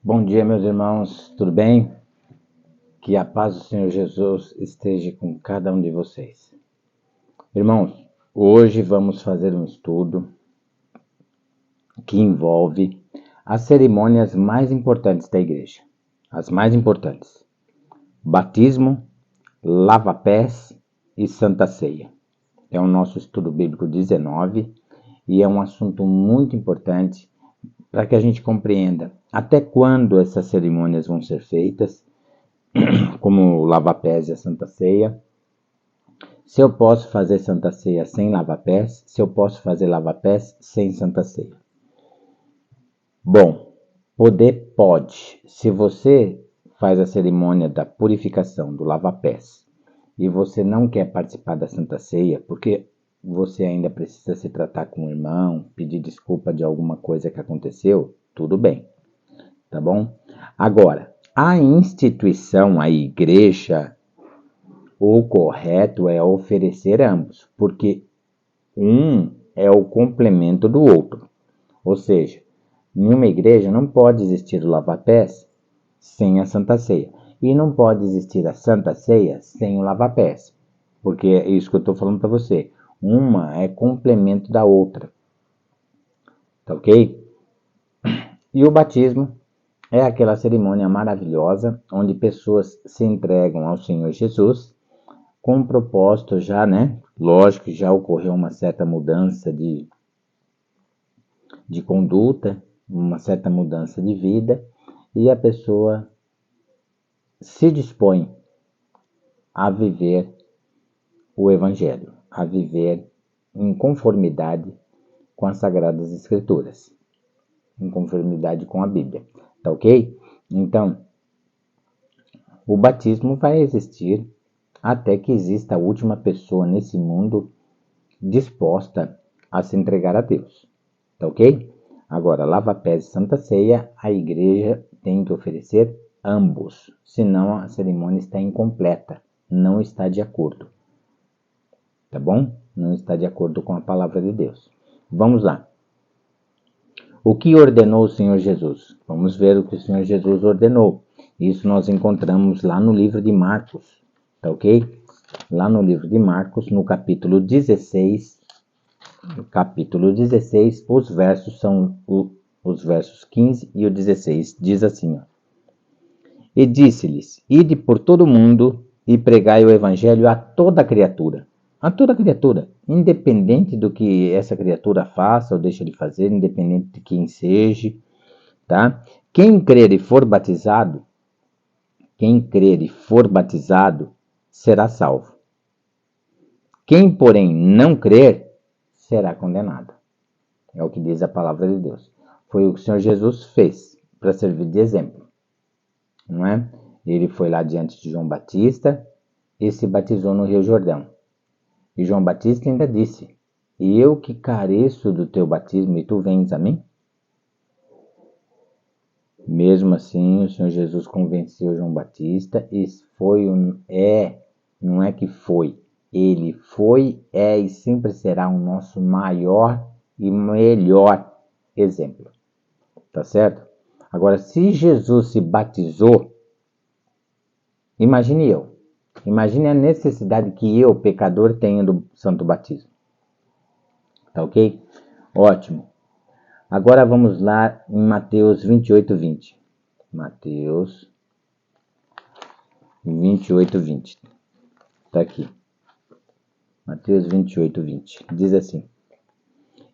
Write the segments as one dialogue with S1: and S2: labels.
S1: Bom dia, meus irmãos, tudo bem? Que a paz do Senhor Jesus esteja com cada um de vocês. Irmãos, hoje vamos fazer um estudo que envolve as cerimônias mais importantes da igreja. As mais importantes: batismo, lava-pés e Santa Ceia. É o nosso estudo bíblico 19 e é um assunto muito importante para que a gente compreenda até quando essas cerimônias vão ser feitas, como o lava-pés e a Santa Ceia. Se eu posso fazer Santa Ceia sem lava-pés, se eu posso fazer lava-pés sem Santa Ceia. Bom, poder pode. Se você faz a cerimônia da purificação do lava-pés e você não quer participar da Santa Ceia, porque você ainda precisa se tratar com o irmão, pedir desculpa de alguma coisa que aconteceu, tudo bem, tá bom? Agora, a instituição, a igreja, o correto é oferecer ambos, porque um é o complemento do outro. Ou seja, em uma igreja não pode existir o lava-pés sem a Santa Ceia. E não pode existir a Santa Ceia sem o lava-pés. Porque é isso que eu estou falando para você. Uma é complemento da outra. Tá ok? E o batismo é aquela cerimônia maravilhosa onde pessoas se entregam ao Senhor Jesus com um propósito já, né? Lógico que já ocorreu uma certa mudança de conduta, uma certa mudança de vida, e a pessoa se dispõe a viver o Evangelho, a viver em conformidade com as Sagradas Escrituras, em conformidade com a Bíblia, tá ok? Então, o batismo vai existir até que exista a última pessoa nesse mundo disposta a se entregar a Deus, tá ok? Agora, lava-pés e Santa Ceia, a igreja tem que oferecer ambos, senão a cerimônia está incompleta, não está de acordo, tá bom? Não está de acordo com a palavra de Deus. Vamos lá. O que ordenou o Senhor Jesus? Vamos ver o que o Senhor Jesus ordenou. Isso nós encontramos lá no livro de Marcos, tá ok? Lá no livro de Marcos, no capítulo 16, os versos são os versos 15 e o 16. Diz assim, ó. E disse-lhes, ide por todo o mundo e pregai o evangelho a toda criatura. A toda criatura, independente do que essa criatura faça ou deixe de fazer, independente de quem seja, tá? Quem crer e for batizado, será salvo. Quem, porém, não crer, será condenado. É o que diz a palavra de Deus. Foi o que o Senhor Jesus fez para servir de exemplo, não é? Ele foi lá diante de João Batista e se batizou no Rio Jordão. E João Batista ainda disse, e eu que careço do teu batismo e tu vens a mim? Mesmo assim, o Senhor Jesus convenceu João Batista e não é que foi. Ele foi, é e sempre será o nosso maior e melhor exemplo. Tá certo? Agora, se Jesus se batizou, imagine eu. Imagine a necessidade que eu, pecador, tenho do santo batismo. Tá ok? Ótimo. Agora vamos lá em Mateus 28, 20. Mateus 28, 20. Tá aqui. Mateus 28, 20. Diz assim.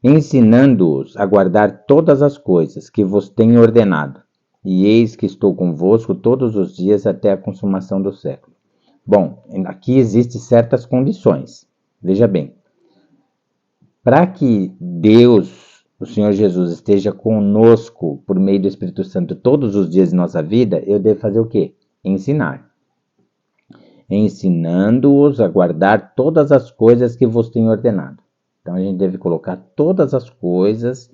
S1: Ensinando-os a guardar todas as coisas que vos tenho ordenado. E eis que estou convosco todos os dias até a consumação do século. Bom, aqui existem certas condições. Veja bem. Para que Deus, o Senhor Jesus, esteja conosco por meio do Espírito Santo todos os dias de nossa vida, eu devo fazer o quê? Ensinar. Ensinando-os a guardar todas as coisas que vos tenho ordenado. Então a gente deve colocar todas as coisas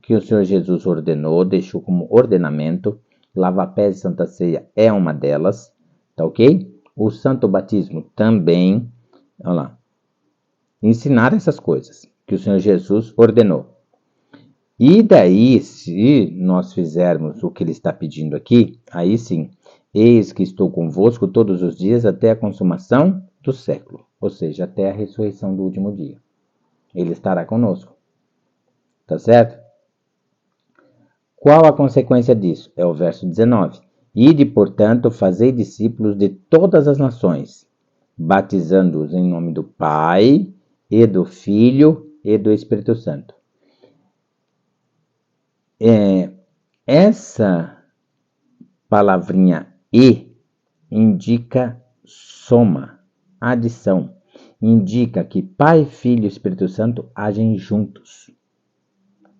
S1: que o Senhor Jesus ordenou, deixou como ordenamento. Lava-pés e Santa Ceia é uma delas, tá ok? O Santo Batismo também. Olha lá. Ensinar essas coisas que o Senhor Jesus ordenou. E daí, se nós fizermos o que ele está pedindo aqui, aí sim, eis que estou convosco todos os dias até a consumação do século, ou seja, até a ressurreição do último dia. Ele estará conosco, tá certo? Qual a consequência disso? É o verso 19. Ide, portanto, fazei discípulos de todas as nações, batizando-os em nome do Pai, e do Filho, e do Espírito Santo. Essa palavrinha "e" indica soma, adição. Indica que Pai, Filho e Espírito Santo agem juntos,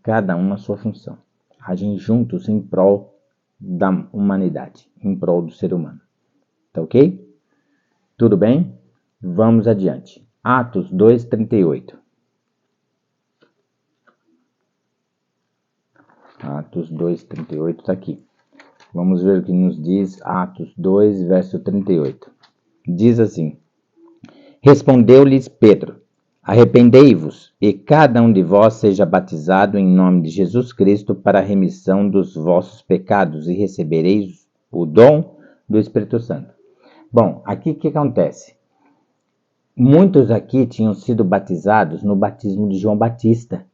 S1: cada um na sua função. Agem juntos em prol da humanidade, em prol do ser humano. Tá ok? Tudo bem? Vamos adiante. Atos 2:38. Atos 2:38 está aqui. Vamos ver o que nos diz Atos 2, verso 38. Diz assim: Respondeu-lhes Pedro: Arrependei-vos, e cada um de vós seja batizado em nome de Jesus Cristo para a remissão dos vossos pecados, e recebereis o dom do Espírito Santo. Bom, aqui o que acontece? Muitos aqui tinham sido batizados no batismo de João Batista,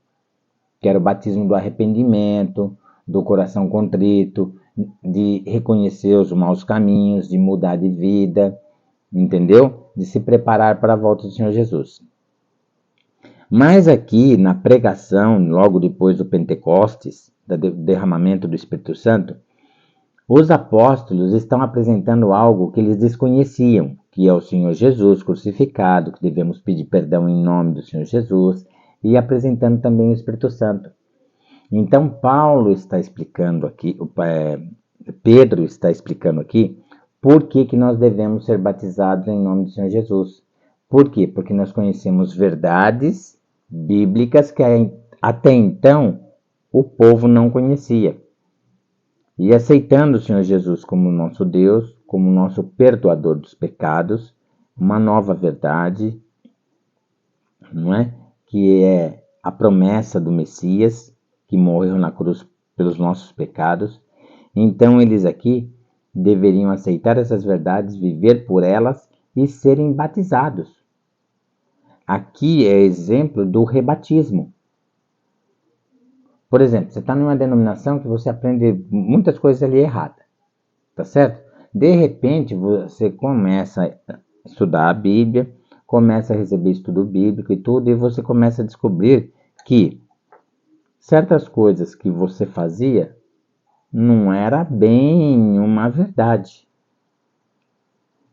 S1: que era o batismo do arrependimento, do coração contrito, de reconhecer os maus caminhos, de mudar de vida, entendeu? De se preparar para a volta do Senhor Jesus. Mas aqui na pregação, logo depois do Pentecostes, do derramamento do Espírito Santo, os apóstolos estão apresentando algo que eles desconheciam, que é o Senhor Jesus crucificado, que devemos pedir perdão em nome do Senhor Jesus, e apresentando também o Espírito Santo. Então Paulo está explicando aqui, Pedro está explicando aqui, por que nós devemos ser batizados em nome do Senhor Jesus. Por quê? Porque nós conhecemos verdades bíblicas que até então o povo não conhecia. E aceitando o Senhor Jesus como nosso Deus, como nosso perdoador dos pecados, uma nova verdade, não é? Que é a promessa do Messias, que morreu na cruz pelos nossos pecados. Então eles aqui deveriam aceitar essas verdades, viver por elas e serem batizados. Aqui é exemplo do rebatismo. Por exemplo, você está numa denominação que você aprende muitas coisas ali erradas, tá certo? De repente, você começa a estudar a Bíblia, começa a receber estudo bíblico e tudo, e você começa a descobrir que certas coisas que você fazia não era bem uma verdade.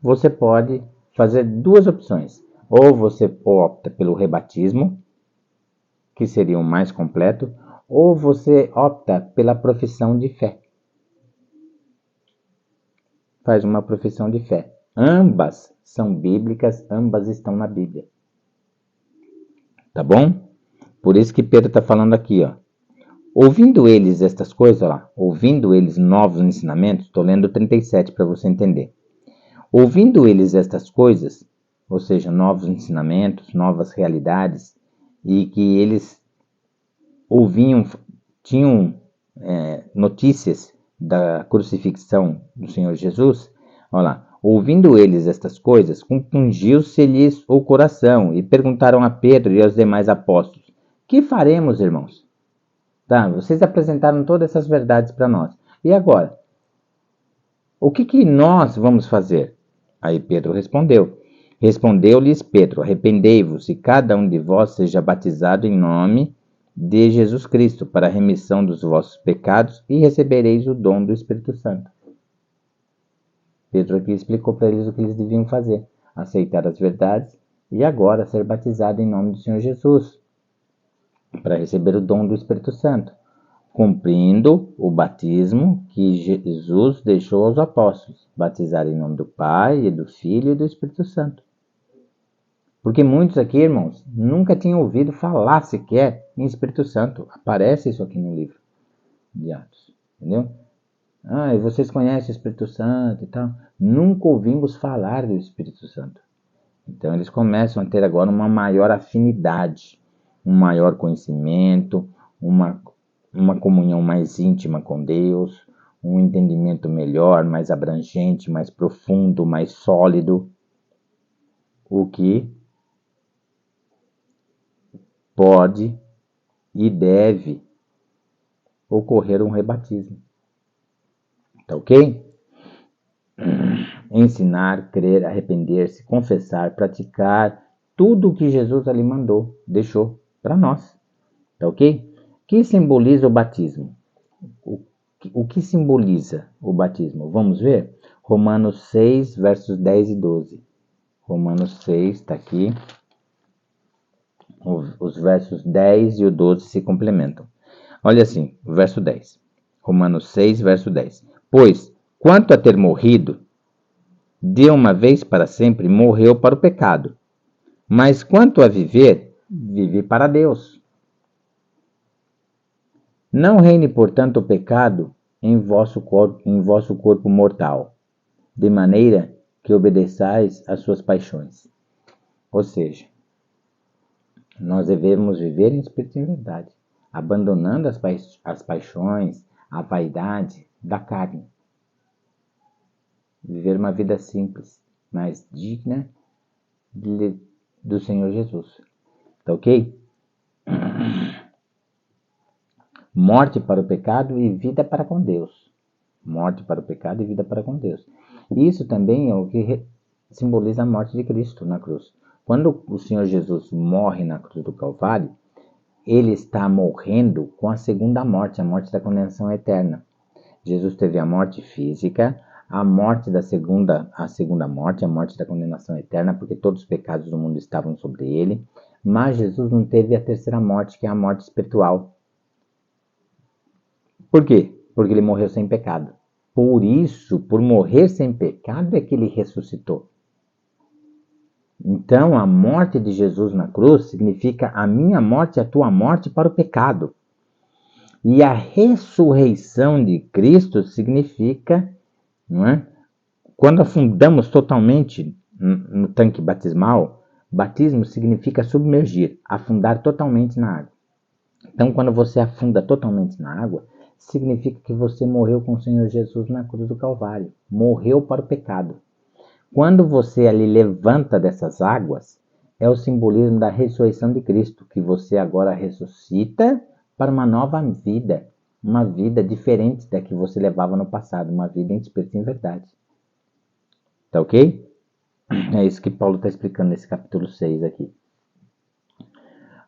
S1: Você pode fazer duas opções. Ou você opta pelo rebatismo, que seria o mais completo, ou você opta pela profissão de fé. Faz uma profissão de fé. Ambas são bíblicas, ambas estão na Bíblia. Tá bom? Por isso que Pedro está falando aqui, ó. Ouvindo eles estas coisas, ó lá, ouvindo eles novos ensinamentos, estou lendo 37 para você entender. Ouvindo eles estas coisas, ou seja, novos ensinamentos, novas realidades, e que eles ouviam, tinham notícias da crucifixão do Senhor Jesus, olha lá, ouvindo eles estas coisas, compungiu-se-lhes o coração e perguntaram a Pedro e aos demais apóstolos: Que faremos, irmãos? Tá, vocês apresentaram todas essas verdades para nós. E agora? O que nós vamos fazer? Aí Pedro respondeu. Respondeu-lhes Pedro: Arrependei-vos e cada um de vós seja batizado em nome de Jesus Cristo para a remissão dos vossos pecados e recebereis o dom do Espírito Santo. Pedro aqui explicou para eles o que eles deviam fazer: aceitar as verdades e agora ser batizado em nome do Senhor Jesus para receber o dom do Espírito Santo, cumprindo o batismo que Jesus deixou aos apóstolos, batizar em nome do Pai, e do Filho e do Espírito Santo. Porque muitos aqui, irmãos, nunca tinham ouvido falar sequer em Espírito Santo. Aparece isso aqui no livro de Atos, entendeu? E vocês conhecem o Espírito Santo e tal. Nunca ouvimos falar do Espírito Santo. Então eles começam a ter agora uma maior afinidade, um maior conhecimento, uma uma comunhão mais íntima com Deus, um entendimento melhor, mais abrangente, mais profundo, mais sólido, o que pode e deve ocorrer um rebatismo. Tá ok? Ensinar, crer, arrepender-se, confessar, praticar tudo o que Jesus ali mandou, deixou para nós. Tá ok? O que simboliza o batismo? O que simboliza o batismo? Vamos ver? Romanos 6, versos 10 e 12. Romanos 6, está aqui. Os versos 10 e o 12 se complementam. Olha assim, o verso 10. Romanos 6, verso 10. Pois, quanto a ter morrido, de uma vez para sempre morreu para o pecado. Mas quanto a viver, vive para Deus. Não reine, portanto, o pecado em vosso corpo mortal, de maneira que obedeçais às suas paixões. Ou seja, nós devemos viver em espírito e em verdade, abandonando as paixões, a vaidade da carne. Viver uma vida simples, mas digna do Senhor Jesus. Tá ok? Morte para o pecado e vida para com Deus. Morte para o pecado e vida para com Deus. Isso também é o que simboliza a morte de Cristo na cruz. Quando o Senhor Jesus morre na cruz do Calvário, ele está morrendo com a segunda morte, a morte da condenação eterna. Jesus teve a morte física, a morte da segunda morte, a morte da condenação eterna, porque todos os pecados do mundo estavam sobre ele. Mas Jesus não teve a terceira morte, que é a morte espiritual. Por quê? Porque ele morreu sem pecado. Por isso, por morrer sem pecado, é que ele ressuscitou. Então, a morte de Jesus na cruz significa a minha morte e a tua morte para o pecado. E a ressurreição de Cristo significa, não é? Quando afundamos totalmente no tanque batismal, batismo significa submergir, afundar totalmente na água. Então, quando você afunda totalmente na água, significa que você morreu com o Senhor Jesus na cruz do Calvário. Morreu para o pecado. Quando você ali levanta dessas águas, é o simbolismo da ressurreição de Cristo, que você agora ressuscita para uma nova vida, uma vida diferente da que você levava no passado, uma vida em espírito e em verdade. Tá ok? É isso que Paulo está explicando nesse capítulo 6 aqui.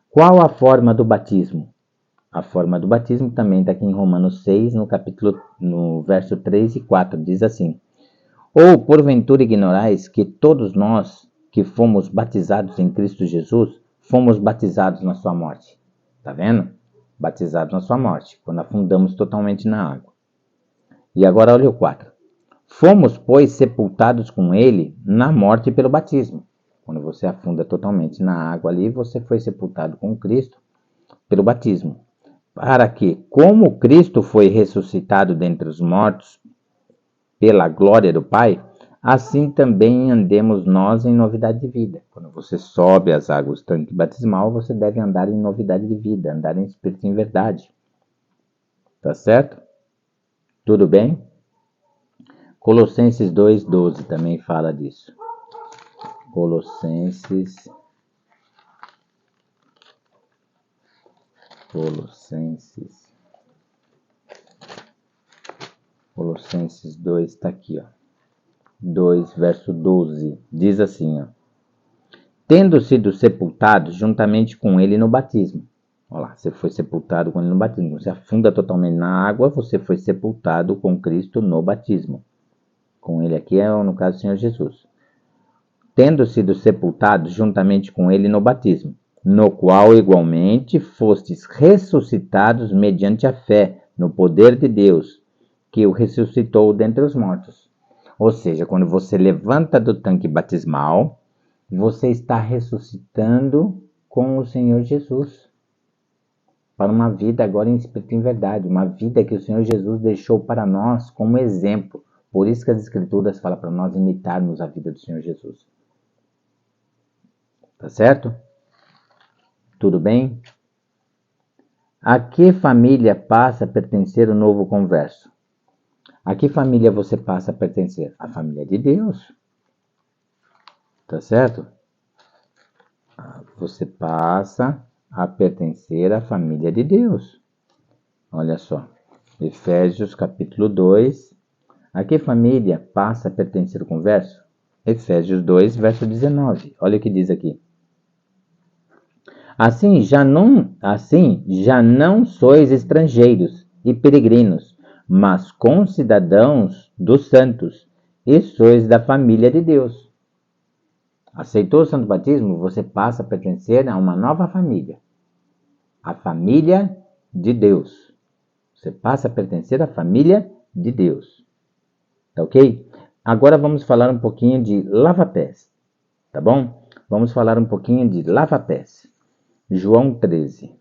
S1: Qual a forma do batismo? A forma do batismo também está aqui em Romanos 6, no verso 3 e 4, diz assim: Ou porventura ignorais que todos nós que fomos batizados em Cristo Jesus, fomos batizados na sua morte. Tá vendo? Batizados na sua morte, quando afundamos totalmente na água. E agora olha o 4. Fomos, pois, sepultados com ele na morte pelo batismo. Quando você afunda totalmente na água ali, você foi sepultado com Cristo pelo batismo. Para que, como Cristo foi ressuscitado dentre os mortos pela glória do Pai, assim também andemos nós em novidade de vida. Quando você sobe as águas do tanque batismal, você deve andar em novidade de vida, andar em espírito e em verdade. Tá certo? Tudo bem? Colossenses 2,12 também fala disso. Colossenses 2 está aqui, ó. 2, verso 12, diz assim, ó: Tendo sido sepultados juntamente com ele no batismo. Olha lá, você foi sepultado com ele no batismo. Você afunda totalmente na água, você foi sepultado com Cristo no batismo. Com ele aqui é, no caso, o Senhor Jesus. Tendo sido sepultados juntamente com ele no batismo, no qual igualmente fostes ressuscitados mediante a fé no poder de Deus, que o ressuscitou dentre os mortos. Ou seja, quando você levanta do tanque batismal, você está ressuscitando com o Senhor Jesus para uma vida agora em espírito e em verdade, uma vida que o Senhor Jesus deixou para nós como exemplo. Por isso que as Escrituras falam para nós imitarmos a vida do Senhor Jesus. Tá certo? Tudo bem? A que família passa a pertencer o novo converso? A que família você passa a pertencer? A família de Deus. Tá certo? Você passa a pertencer à família de Deus. Olha só. Efésios capítulo 2. A que família passa a pertencer o converso? Efésios 2, verso 19. Olha o que diz aqui. Assim já não sois estrangeiros e peregrinos, mas concidadãos dos santos, e sois da família de Deus. Aceitou o santo batismo? Você passa a pertencer a uma nova família. A família de Deus. Você passa a pertencer à família de Deus. Tá ok? Agora vamos falar um pouquinho de lava-pés. Tá bom? Vamos falar um pouquinho de lava-pés. João 13.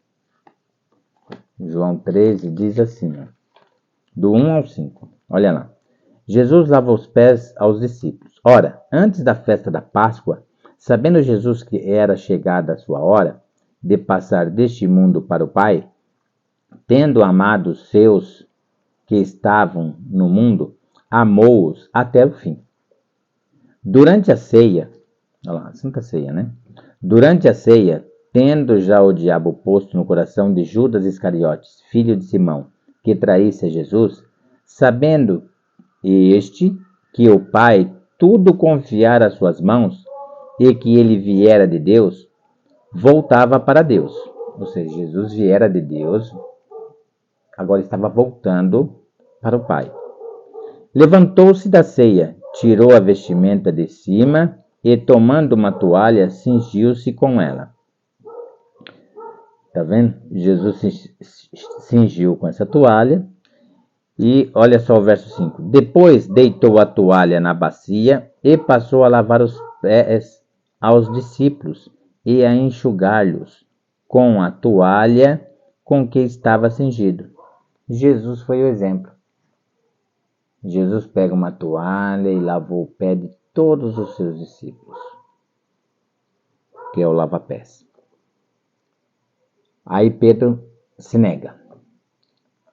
S1: João 13 diz assim, do 1 ao 5. Olha lá. Jesus lava os pés aos discípulos. Ora, antes da festa da Páscoa, sabendo Jesus que era chegada a sua hora de passar deste mundo para o Pai, tendo amado os seus que estavam no mundo, amou-os até o fim. Durante a ceia, olha lá, Santa Ceia, né? Durante a ceia, tendo já o diabo posto no coração de Judas Iscariotes, filho de Simão, que traísse a Jesus, sabendo este que o Pai tudo confiara às suas mãos e que ele viera de Deus, voltava para Deus. Ou seja, Jesus viera de Deus, agora estava voltando para o Pai. Levantou-se da ceia, tirou a vestimenta de cima e, tomando uma toalha, cingiu-se com ela. Tá vendo? Jesus se cingiu com essa toalha. E olha só o verso 5. Depois deitou a toalha na bacia e passou a lavar os pés aos discípulos e a enxugar-lhes com a toalha com que estava cingido. Jesus foi o exemplo. Jesus pega uma toalha e lavou o pé de todos os seus discípulos, que é o lava-pés. Aí Pedro se nega.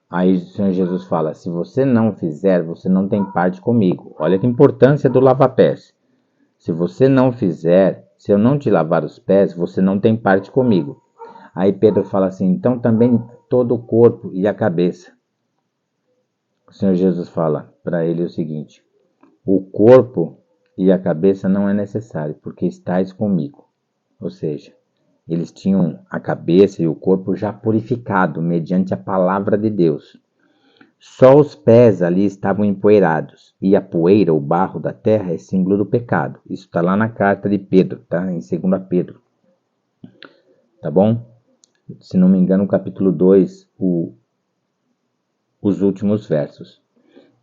S1: Aí o Senhor Jesus fala, se você não fizer, você não tem parte comigo. Olha que importância do lava-pés. Se você não fizer, se eu não te lavar os pés, você não tem parte comigo. Aí Pedro fala assim, então também todo o corpo e a cabeça. O Senhor Jesus fala para ele o seguinte, o corpo e a cabeça não é necessário, porque estais comigo. Ou seja, eles tinham a cabeça e o corpo já purificado mediante a palavra de Deus. Só os pés ali estavam empoeirados, e a poeira, o barro da terra, é símbolo do pecado. Isso está lá na carta de Pedro, tá? Em 2 Pedro. Tá bom? Se não me engano, no capítulo 2, os últimos versos.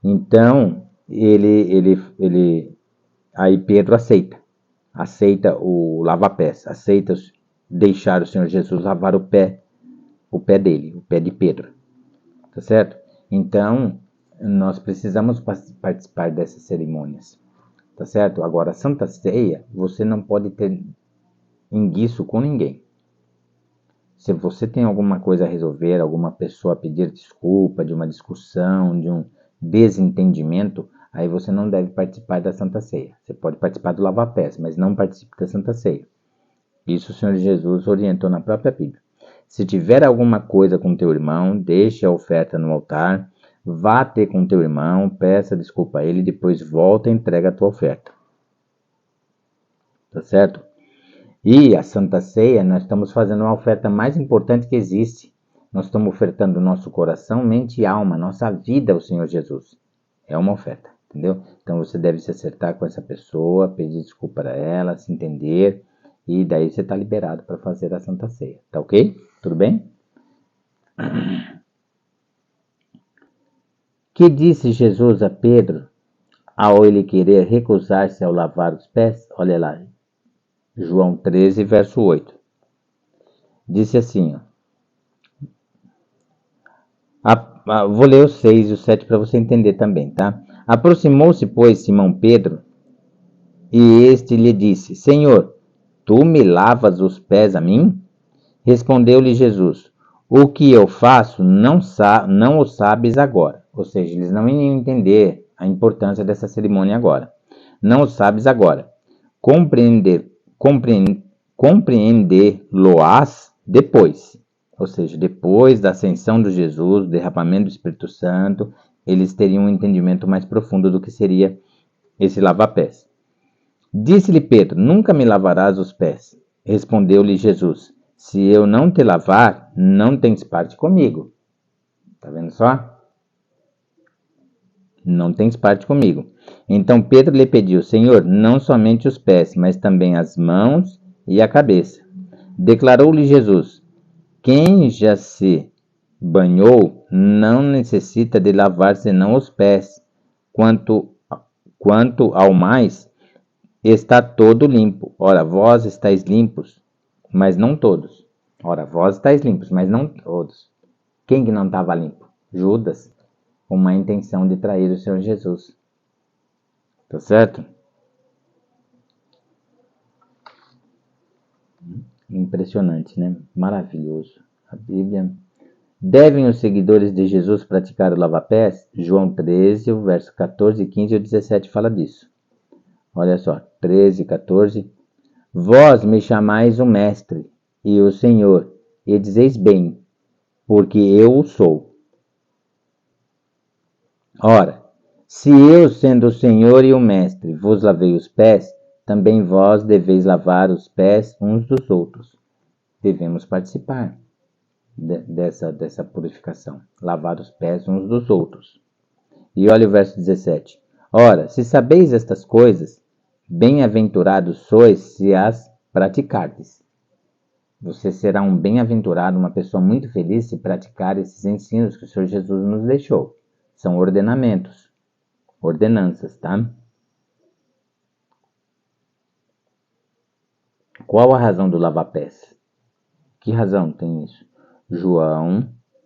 S1: Então, aí Pedro aceita o lava-pés, aceita deixar o Senhor Jesus lavar o pé dele, o pé de Pedro, tá certo? Então, nós precisamos participar dessas cerimônias, tá certo? Agora, a Santa Ceia, você não pode ter enguiço com ninguém. Se você tem alguma coisa a resolver, alguma pessoa a pedir desculpa de uma discussão, de um desentendimento, aí você não deve participar da Santa Ceia. Você pode participar do lava-pés, mas não participe da Santa Ceia. Isso o Senhor Jesus orientou na própria Bíblia. Se tiver alguma coisa com teu irmão, deixe a oferta no altar, vá ter com teu irmão, peça desculpa a ele, depois volta e entrega a tua oferta. Tá certo? E a Santa Ceia, nós estamos fazendo uma oferta mais importante que existe. Nós estamos ofertando nosso coração, mente e alma, nossa vida ao Senhor Jesus. É uma oferta, entendeu? Então você deve se acertar com essa pessoa, pedir desculpa a ela, se entender, e daí você está liberado para fazer a Santa Ceia. Tá ok? Tudo bem? Que disse Jesus a Pedro ao ele querer recusar-se ao lavar os pés? Olha lá. João 13, verso 8. Disse assim, vou ler os 6 e o 7 para você entender também, tá? Aproximou-se, pois, Simão Pedro, e este lhe disse, Senhor, tu me lavas os pés a mim? Respondeu-lhe Jesus, O que eu faço não o sabes agora. Ou seja, eles não iriam entender a importância dessa cerimônia agora. Não o sabes agora. Compreender-lo-ás depois. Ou seja, depois da ascensão de Jesus, do derramamento do Espírito Santo, eles teriam um entendimento mais profundo do que seria esse lava-pés. Disse-lhe Pedro: Nunca me lavarás os pés. Respondeu-lhe Jesus: Se eu não te lavar, não tens parte comigo. Tá vendo só? Não tens parte comigo. Então Pedro lhe pediu: Senhor, não somente os pés, mas também as mãos e a cabeça. Declarou-lhe Jesus: Quem já se banhou não necessita de lavar senão os pés. Quanto ao mais, está todo limpo. Ora, vós estáis limpos, mas não todos. Ora, vós estáis limpos, mas não todos. Quem que não estava limpo? Judas, com uma intenção de trair o Senhor Jesus. Tá certo? Impressionante, né? Maravilhoso. A Bíblia. Devem os seguidores de Jesus praticar o lava-pés? João 13, o verso 14, 15 e 17 fala disso. Olha só, 13, 14. Vós me chamais o Mestre e o Senhor, e dizeis bem, porque eu o sou. Ora, se eu, sendo o Senhor e o Mestre, vos lavei os pés, também vós deveis lavar os pés uns dos outros. Devemos participar dessa purificação, lavar os pés uns dos outros. E olha o verso 17. Ora, se sabeis estas coisas, bem-aventurados sois se as praticardes. Você será um bem-aventurado, uma pessoa muito feliz se praticar esses ensinos que o Senhor Jesus nos deixou. São ordenamentos, ordenanças, tá? Qual a razão do lava-pés? Que razão tem isso?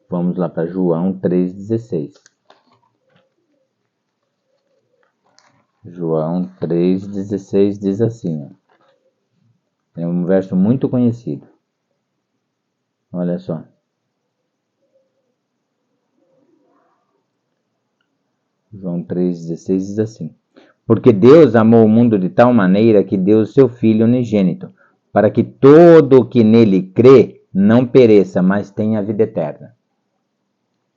S1: Vamos lá para João 3,16. João 3,16 diz assim, ó. É um verso muito conhecido. Olha só. João 3,16 diz assim: Porque Deus amou o mundo de tal maneira que deu o seu Filho unigênito, para que todo o que nele crê não pereça, mas tenha a vida eterna.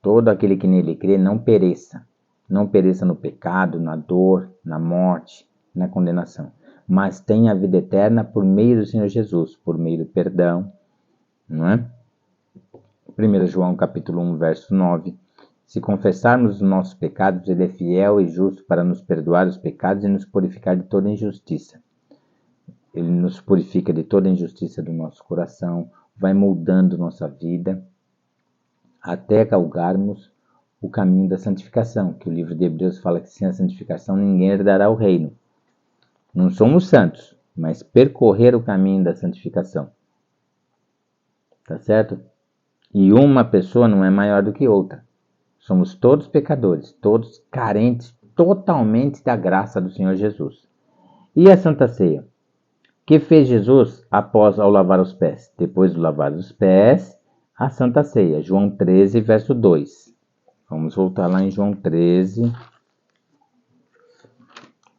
S1: Todo aquele que nele crê não pereça. Não pereça no pecado, na dor, na morte, na condenação, mas tenha a vida eterna por meio do Senhor Jesus, por meio do perdão, não é? 1 João capítulo 1, verso 9. Se confessarmos os nossos pecados, Ele é fiel e justo para nos perdoar os pecados e nos purificar de toda injustiça. Ele nos purifica de toda injustiça do nosso coração, vai moldando nossa vida até galgarmos o caminho da santificação, que o livro de Hebreus fala que sem a santificação ninguém herdará o reino. Não somos santos, mas percorrer o caminho da santificação. Tá certo? E uma pessoa não é maior do que outra. Somos todos pecadores, todos carentes totalmente da graça do Senhor Jesus. E a Santa Ceia? O que fez Jesus após ao lavar os pés? Depois de lavar os pés, a Santa Ceia. João 13, verso 2. Vamos voltar lá em João 13.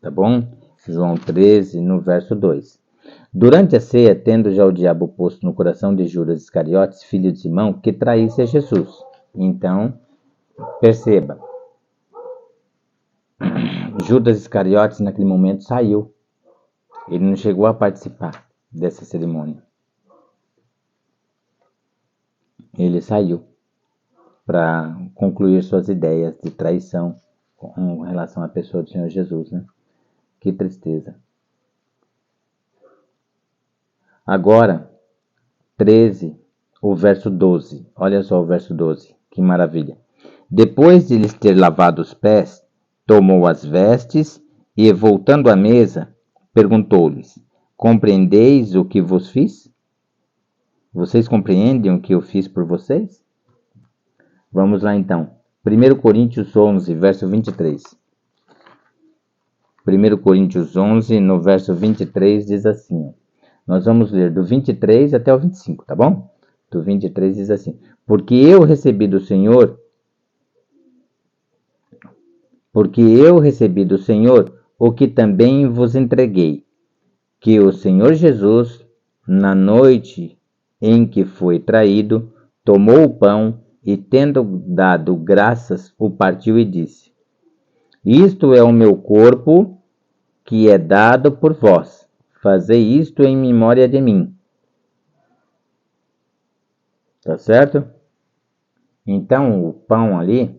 S1: Tá bom? João 13, no verso 2. Durante a ceia, tendo já o diabo posto no coração de Judas Iscariotes, filho de Simão, que traísse a Jesus. Então, perceba, Judas Iscariotes naquele momento saiu. Ele não chegou a participar dessa cerimônia. Ele saiu para concluir suas ideias de traição com relação à pessoa do Senhor Jesus, né? Que tristeza. Agora, 13, o verso 12. Olha só o verso 12, que maravilha. Depois de lhes ter lavado os pés, tomou as vestes e, voltando à mesa, perguntou-lhes: Compreendeis o que vos fiz? Vocês compreendem o que eu fiz por vocês? Vamos lá então. 1 Coríntios 11, verso 23. 1 Coríntios 11, no verso 23, diz assim. Nós vamos ler do 23 até o 25, tá bom? do 23 diz assim: Porque eu recebi do Senhor o que também vos entreguei, que o Senhor Jesus, na noite em que foi traído, tomou o pão e, tendo dado graças, o partiu e disse: Isto é o meu corpo, que é dado por vós. Fazei isto em memória de mim. Tá certo? Então, o pão ali,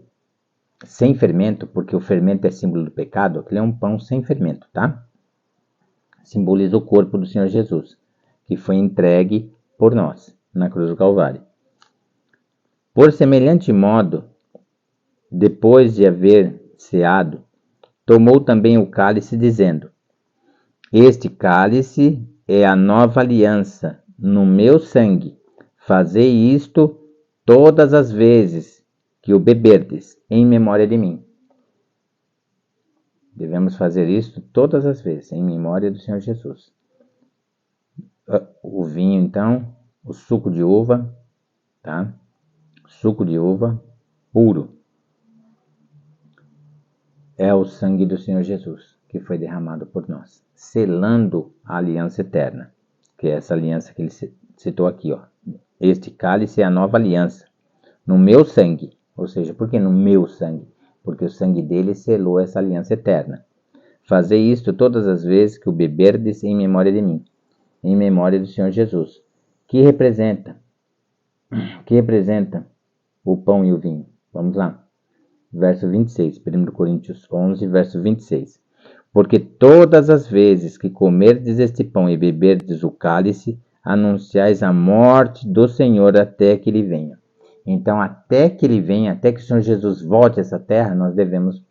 S1: sem fermento, porque o fermento é símbolo do pecado, aquele é um pão sem fermento, tá? Simboliza o corpo do Senhor Jesus, que foi entregue por nós na cruz do Calvário. Por semelhante modo, depois de haver ceado, tomou também o cálice, dizendo: Este cálice é a nova aliança no meu sangue. Fazei isto todas as vezes que o beberdes, em memória de mim. Devemos fazer isto todas as vezes, em memória do Senhor Jesus. O vinho, então, o suco de uva, tá? Suco de uva puro. É o sangue do Senhor Jesus, que foi derramado por nós, selando a aliança eterna, que é essa aliança que ele citou aqui, ó. Este cálice é a nova aliança, no meu sangue. Ou seja, por que no meu sangue? Porque o sangue dele selou essa aliança eterna. Fazei isto todas as vezes que o beberdes em memória de mim, em memória do Senhor Jesus, que representa o pão e o vinho. Vamos lá. Verso 26, 1 Coríntios 11, verso 26. Porque todas as vezes que comerdes este pão e beberdes o cálice, anunciais a morte do Senhor até que ele venha. Então, até que ele venha, até que o Senhor Jesus volte a essa terra, nós devemos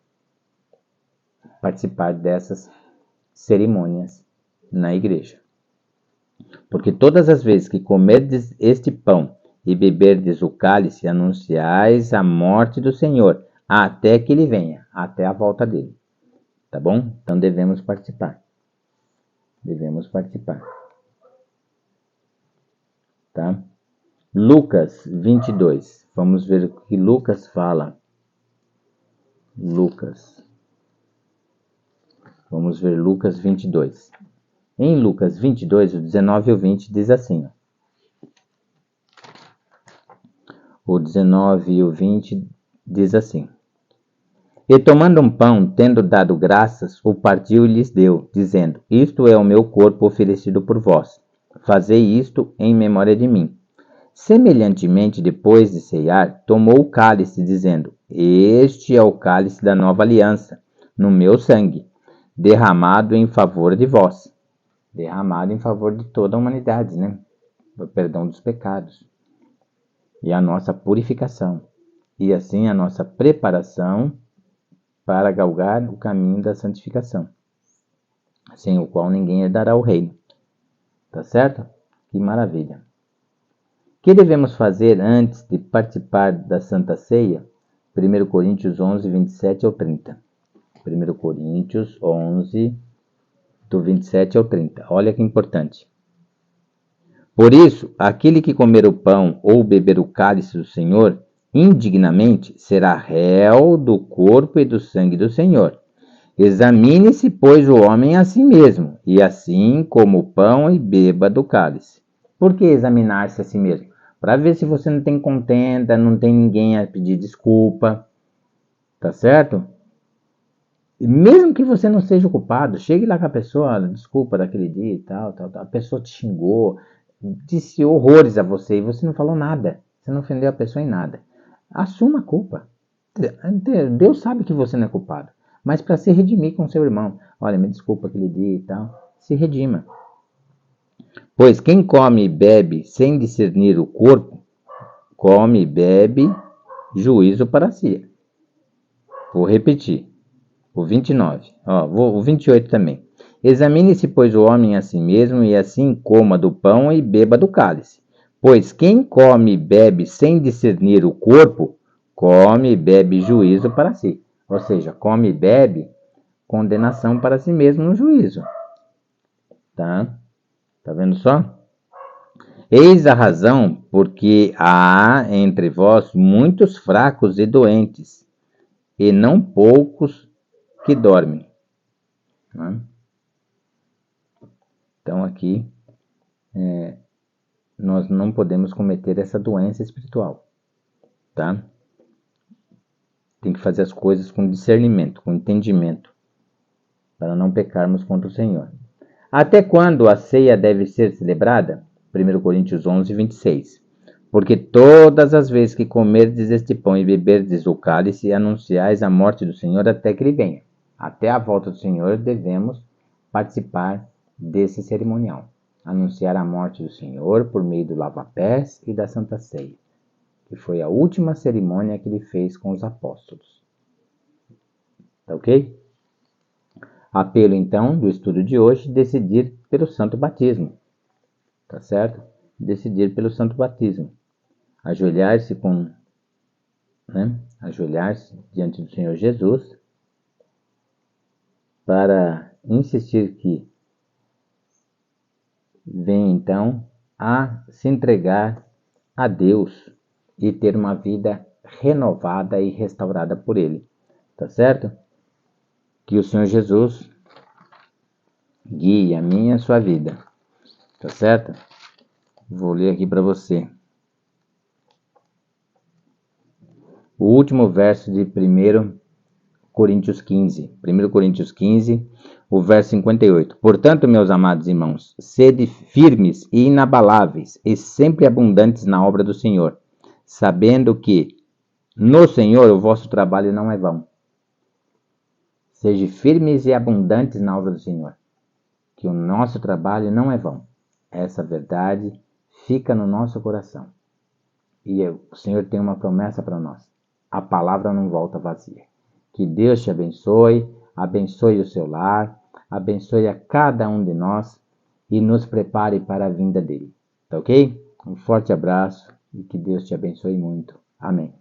S1: participar dessas cerimônias na igreja. Porque todas as vezes que comerdes este pão e beberdes o cálice, anunciais a morte do Senhor, até que ele venha, até a volta dele. Tá bom? Então devemos participar. Devemos participar. Tá? Lucas 22. Vamos ver o que Lucas fala. Vamos ver Lucas 22. Em Lucas 22, o 19 e o 20 diz assim. O 19 e o 20 diz assim. E tomando um pão, tendo dado graças, o partiu e lhes deu, dizendo: Isto é o meu corpo oferecido por vós. Fazei isto em memória de mim. Semelhantemente, depois de ceiar, tomou o cálice, dizendo: Este é o cálice da nova aliança, no meu sangue, derramado em favor de vós. Derramado em favor de toda a humanidade, né? O perdão dos pecados. E a nossa purificação. E assim a nossa preparação para galgar o caminho da santificação, sem o qual ninguém herdará o reino. Tá certo? Que maravilha! O que devemos fazer antes de participar da Santa Ceia? 1 Coríntios 11, 27 ao 30. 1 Coríntios 11, do 27 ao 30. Olha que importante. Por isso, aquele que comer o pão ou beber o cálice do Senhor indignamente será réu do corpo e do sangue do Senhor. Examine-se, pois, o homem a si mesmo, e assim coma o pão e beba do cálice. Por que examinar-se a si mesmo? Para ver se você não tem contenda, não tem ninguém a pedir desculpa, tá certo? E mesmo que você não seja o culpado, chegue lá com a pessoa, desculpa daquele dia e tal, a pessoa te xingou, disse horrores a você e você não falou nada, você não ofendeu a pessoa em nada. Assuma a culpa. Deus sabe que você não é culpado, mas para se redimir com seu irmão, olha, me desculpa aquele dia e tal, se redima. Pois quem come e bebe sem discernir o corpo, come e bebe juízo para si. Vou repetir. O 29. O 28 também. Examine-se, pois, o homem a si mesmo, e assim coma do pão e beba do cálice. Pois quem come e bebe sem discernir o corpo, come e bebe juízo para si. Ou seja, come e bebe condenação para si mesmo no juízo. Tá? Tá vendo só? Eis a razão porque há entre vós muitos fracos e doentes, e não poucos que dormem. Né? Então aqui nós não podemos cometer essa doença espiritual, tá? Tem que fazer as coisas com discernimento, com entendimento, para não pecarmos contra o Senhor. Até quando a ceia deve ser celebrada? 1 Coríntios 11, 26. Porque todas as vezes que comerdes este pão e beberdes o cálice, anunciais a morte do Senhor até que ele venha. Até a volta do Senhor devemos participar desse cerimonial. Anunciar a morte do Senhor por meio do lava-pés e da Santa Ceia, que foi a última cerimônia que ele fez com os apóstolos. Tá ok? Apelo, então, do estudo de hoje, decidir pelo santo batismo. Tá certo? Decidir pelo santo batismo. Ajoelhar-se ajoelhar-se diante do Senhor Jesus para insistir que venha, então, a se entregar a Deus e ter uma vida renovada e restaurada por Ele. Tá certo? Que o Senhor Jesus guie a minha e a sua vida. Tá certo? Vou ler aqui para você. O último verso de 1 Coríntios 15. 1 Coríntios 15, o verso 58. Portanto, meus amados irmãos, sede firmes e inabaláveis e sempre abundantes na obra do Senhor, sabendo que no Senhor o vosso trabalho não é vão. Sede firmes e abundantes na obra do Senhor, que o nosso trabalho não é vão. Essa verdade fica no nosso coração. E o Senhor tem uma promessa para nós. A palavra não volta vazia. Que Deus te abençoe, abençoe o seu lar, abençoe a cada um de nós e nos prepare para a vinda dele. Tá ok? Um forte abraço e que Deus te abençoe muito. Amém.